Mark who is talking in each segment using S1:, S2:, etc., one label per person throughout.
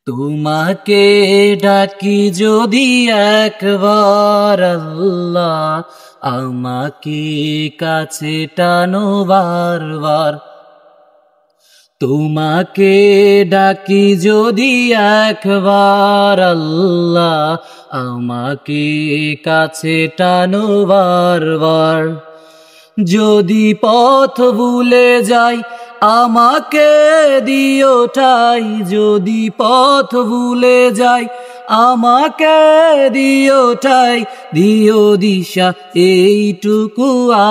S1: তোমাকে ডাকি যদি একবার আল্লাহ, আমাকে কাছে টানো বারবার। তোমাকে ডাকি যদি একবার আল্লাহ, আমাকে কাছে টানো বারবার। যদি পথ ভুলে যাই আমাকে দিও ঠাই, যদি পথ ভুলে যাই আমাকে দিও ঠাই, দিও দিশা এইটুকু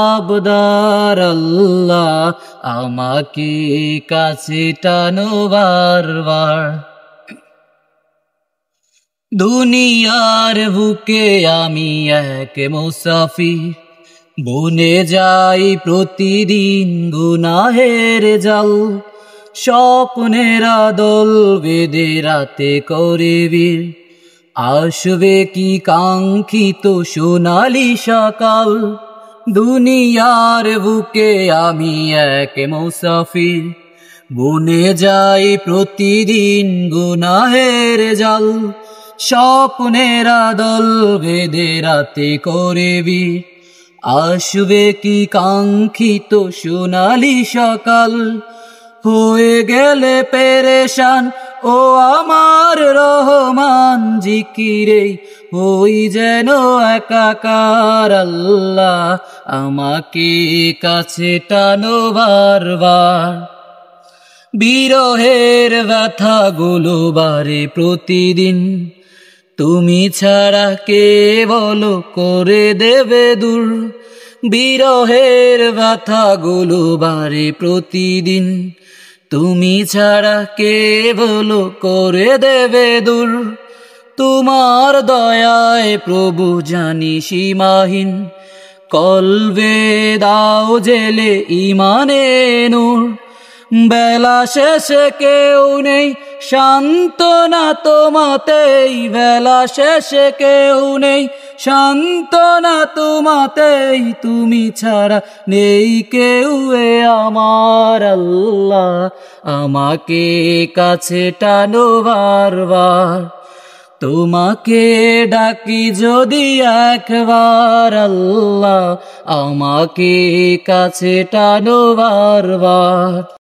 S1: আবদার আল্লাহ, আমাকে কাছে টানো বারবার। দুনিয়ার বুকে আমি এক মুসাফির, বনে যাই প্রতিদিন গুনাহের জাল। স্বপ্নের দল বেঁধে রাতে করে বীর, আসবে কি কাঙ্ক্ষিত সোনালি সকাল। দুনিয়ার বুকে আমি এক মুসাফির, বনে যাই প্রতিদিন গুনাহের জাল। স্বপ্নের দল বেঁধে রাতে করে বীর, আসবে কি কাঙ্ক্ষিত সোনালি সকাল। হয়ে গেলে পেরেশান ও আমার রহমান, জিকিরে হই যেন একাকার আল্লাহ, আমাকে কাছে টানো বারবার। বিরহের ব্যথাগুলো বারে প্রতিদিন, তুমি ছাড়া কে বলো করে দেবে দূর। বিরহের ব্যথাগুলো বারে প্রতিদিন, তুমি ছাড়া কে বলো করে দেবে দূর। তোমার দয়ায় প্রভু জানি সীমাহীন, কলবে দাও জেলে ইমানে নূর। বেলা শেষে কেউ নেই সান্ত্বনা তোমাতেই, বেলা শেষে কেউ নেই সান্ত্বনা তোমাতেই, তুমি ছাড়া নেই কেউ এ আমার আল্লাহ, আমাকে কাছে টানো বারবার। তোমাকে ডাকি যদি একবার আল্লাহ, আমাকে কাছে টানো বারবার।